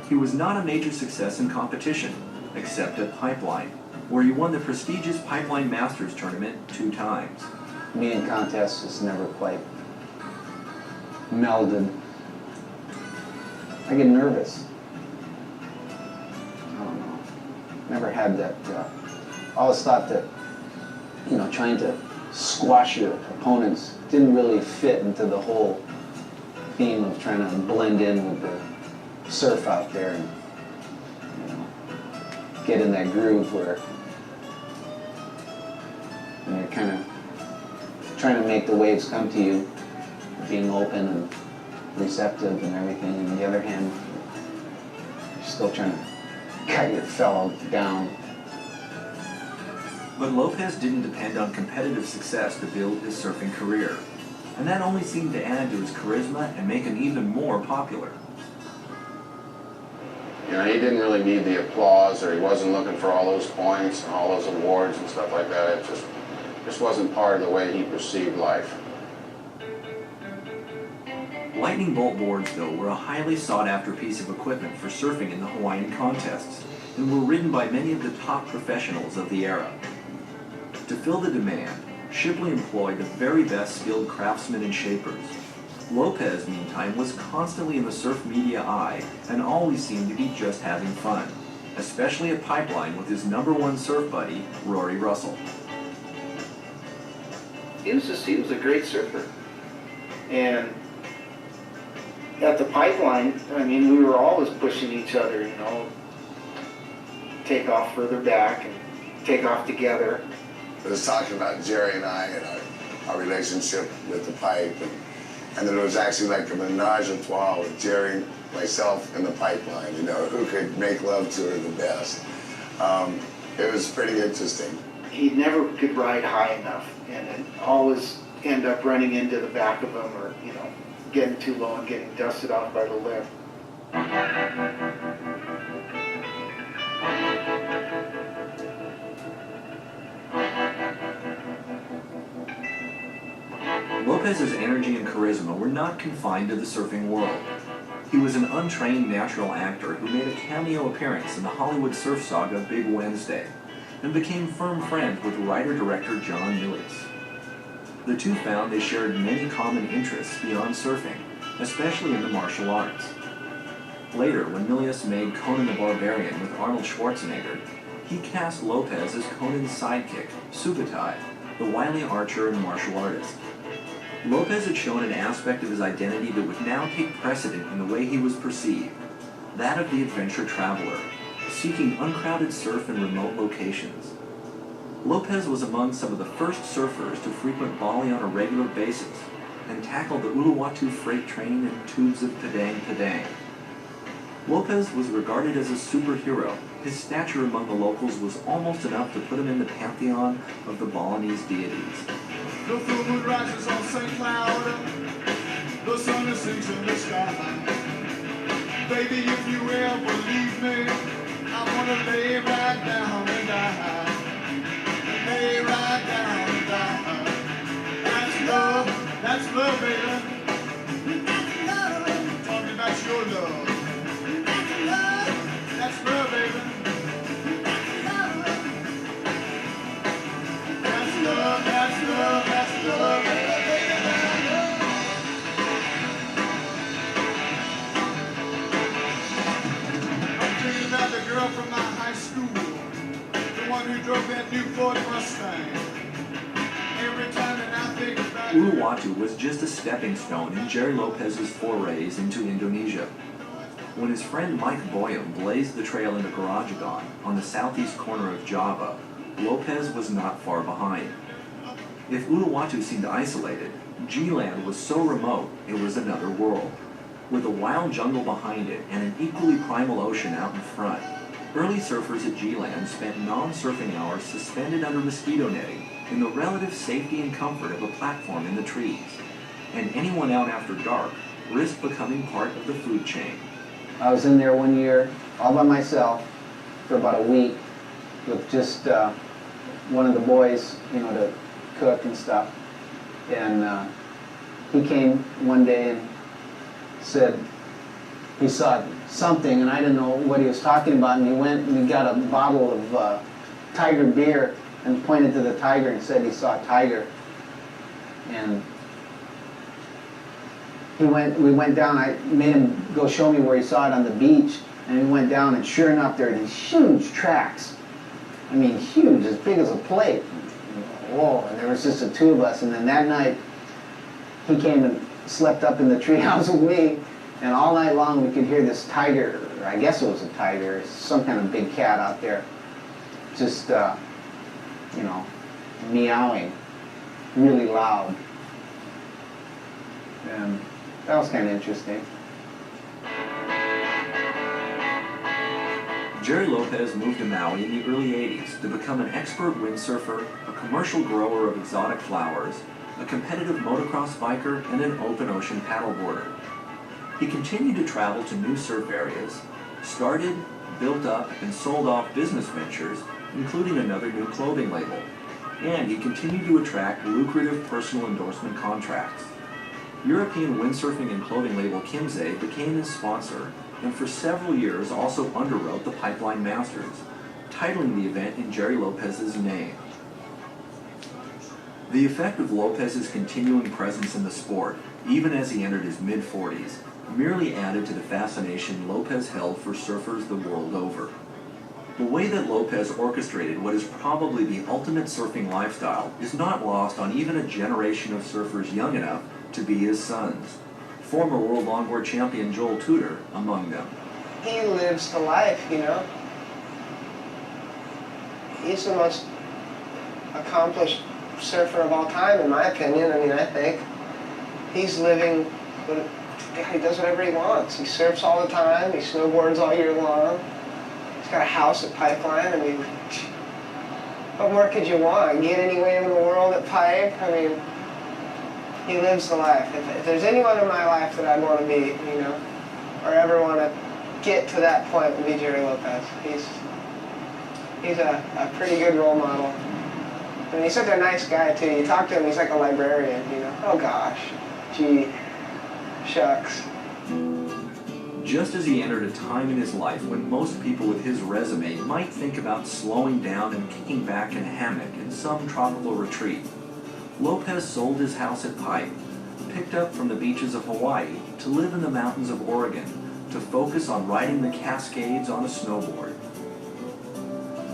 He was not a major success in competition, except at Pipeline, where he won the prestigious Pipeline Masters tournament 2 times. Me in contests just never quite melded. I get nervous. I don't know. Never had that. Always thought that, you know, trying to squash your opponents didn't really fit into the whole theme of trying to blend in with the surf out there and, you know, get in that groove where you're kind of trying to make the waves come to you, being open and receptive and everything. And on the other hand, you're still trying to cut your fellow down. But Lopez didn't depend on competitive success to build his surfing career, and that only seemed to add to his charisma and make him even more popular. You know, he didn't really need the applause, or he wasn't looking for all those points and all those awards and stuff like that. It just wasn't part of the way he perceived life. Lightning bolt boards, though, were a highly sought-after piece of equipment for surfing in the Hawaiian contests, and were ridden by many of the top professionals of the era. To fill the demand, Shipley employed the very best skilled craftsmen and shapers. Lopez, meantime, was constantly in the surf media eye and always seemed to be just having fun, especially at Pipeline with his #1 surf buddy, Rory Russell. He was a great surfer. And at the Pipeline, I mean, we were always pushing each other, you know, take off further back and take off together. It was talking about Gerry and I and our relationship with the pipe, and then it was actually like a menage a trois with Gerry, myself, and the Pipeline, you know, who could make love to her the best. It was pretty interesting. He never could ride high enough, and it always end up running into the back of him, or, you know, getting too low and getting dusted off by the lip. Lopez's energy and charisma were not confined to the surfing world. He was an untrained natural actor who made a cameo appearance in the Hollywood surf saga Big Wednesday, and became firm friends with writer-director John Milius. The two found they shared many common interests beyond surfing, especially in the martial arts. Later, when Milius made Conan the Barbarian with Arnold Schwarzenegger, he cast Lopez as Conan's sidekick, Sukhothai, the wily archer and martial artist. Lopez had shown an aspect of his identity that would now take precedent in the way he was perceived, that of the adventure traveler, seeking uncrowded surf in remote locations. Lopez was among some of the first surfers to frequent Bali on a regular basis and tackle the Uluwatu freight train and tubes of Padang Padang. Lopez was regarded as a superhero. His stature among the locals was almost enough to put him in the pantheon of the Balinese deities. The full moon rises on St. Cloud, the sun is sinks in the sky. Baby, if you ever leave me, I'm gonna lay right down and die. Lay right down and die. That's love, baby. That's love. Talking about your love. That's love. That's love, baby. That's love, that's love, that's love, baby, that's love. I'm thinking about the girl from my high school, the one who drove that new Ford Mustang. Every time that I think about Uluwatu was just a stepping stone in Gerry Lopez's forays into Indonesia. When his friend Mike Boyum blazed the trail into Gorajagon on the southeast corner of Java, Lopez was not far behind. If Uluwatu seemed isolated, G-Land was so remote it was another world. With a wild jungle behind it and an equally primal ocean out in front, early surfers at G-Land spent non-surfing hours suspended under mosquito netting in the relative safety and comfort of a platform in the trees. And anyone out after dark risked becoming part of the food chain. I was in there one year all by myself for about a week with just one of the boys, you know, to cook and stuff. And he came one day and said he saw something, and I didn't know what he was talking about, and he went and he got a bottle of Tiger beer and pointed to the tiger and said he saw a tiger. And we went down, I made him go show me where he saw it on the beach, and we went down, and sure enough, there are these huge tracks. I mean, huge, as big as a plate. Whoa, and there was just the two of us, and then that night, he came and slept up in the treehouse with me, and all night long we could hear this tiger, or I guess it was a tiger, some kind of big cat out there, just, you know, meowing really loud. And that was kind of interesting. Gerry Lopez moved to Maui in the early 80s to become an expert windsurfer, a commercial grower of exotic flowers, a competitive motocross biker, and an open ocean paddleboarder. He continued to travel to new surf areas, started, built up, and sold off business ventures, including another new clothing label, and he continued to attract lucrative personal endorsement contracts. European windsurfing and clothing label Kimsey became his sponsor, and for several years also underwrote the Pipeline Masters, titling the event in Gerry Lopez's name. The effect of Lopez's continuing presence in the sport, even as he entered his mid-40s, merely added to the fascination Lopez held for surfers the world over. The way that Lopez orchestrated what is probably the ultimate surfing lifestyle is not lost on even a generation of surfers young enough to be his sons. Former World Longboard champion Joel Tudor among them. He lives the life, you know. He's the most accomplished surfer of all time, in my opinion. I mean, I think he's living, he does whatever he wants. He surfs all the time, he snowboards all year long. He's got a house at Pipeline. I mean, what more could you want? Get anywhere in the world at Pipe? I mean, he lives the life. If there's anyone in my life that I'd want to be, you know, or ever want to get to that point, would be Gerry Lopez. He's a pretty good role model. I mean, he's such a nice guy, too. You talk to him, he's like a librarian, you know. Oh, gosh. Gee. Shucks. Just as he entered a time in his life when most people with his resume might think about slowing down and kicking back in a hammock in some tropical retreat, Lopez sold his house at Pipe, picked up from the beaches of Hawaii to live in the mountains of Oregon, to focus on riding the Cascades on a snowboard.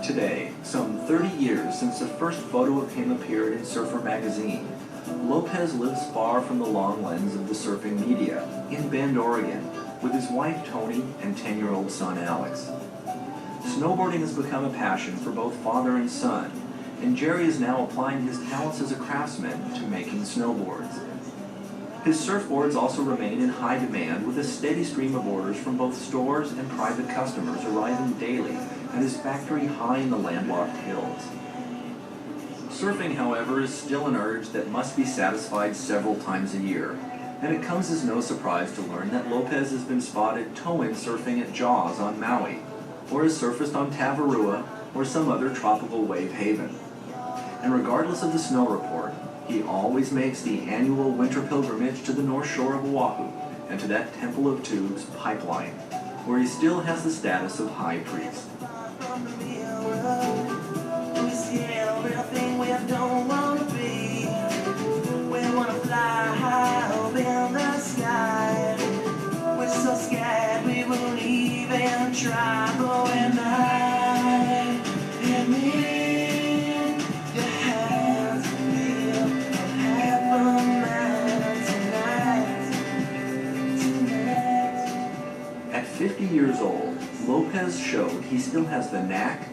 Today, some 30 years since the first photo of him appeared in Surfer magazine, Lopez lives far from the long lens of the surfing media, in Bend, Oregon, with his wife Toni and 10-year-old son Alex. Snowboarding has become a passion for both father and son, and Gerry is now applying his talents as a craftsman to making snowboards. His surfboards also remain in high demand, with a steady stream of orders from both stores and private customers arriving daily at his factory high in the landlocked hills. Surfing, however, is still an urge that must be satisfied several times a year, and it comes as no surprise to learn that Lopez has been spotted toe-in surfing at Jaws on Maui, or has surfaced on Tavarua or some other tropical wave haven. And regardless of the snow report, he always makes the annual winter pilgrimage to the north shore of Oahu and to that Temple of Tubes Pipeline, where he still has the status of High Priest. At 50 years old, Lopez showed he still has the knack,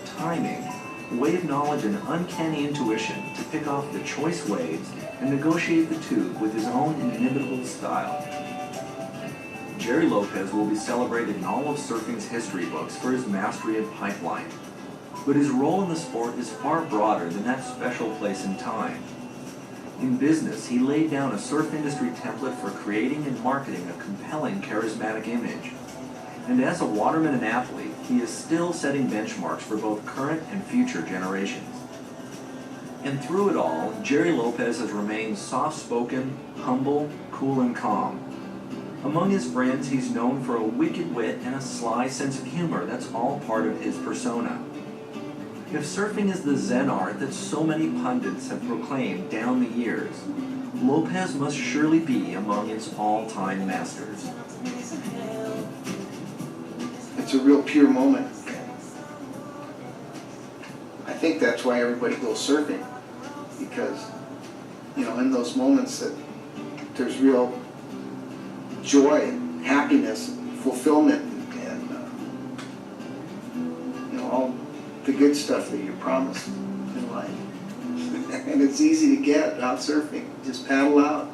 timing, wave knowledge, and uncanny intuition to pick off the choice waves and negotiate the tube with his own inimitable style. Gerry Lopez will be celebrated in all of surfing's history books for his mastery of Pipeline, but his role in the sport is far broader than that special place in time. In business, he laid down a surf industry template for creating and marketing a compelling, charismatic image. And as a waterman and athlete, he is still setting benchmarks for both current and future generations. And through it all, Gerry Lopez has remained soft-spoken, humble, cool, and calm. Among his friends, he's known for a wicked wit and a sly sense of humor. That's all part of his persona. If surfing is the Zen art that so many pundits have proclaimed down the years, Lopez must surely be among its all-time masters. It's a real pure moment. I think that's why everybody goes surfing, because, you know, in those moments that there's real joy and happiness and fulfillment and you know, all the good stuff that you're promised in life. And it's easy to get out surfing. Just paddle out.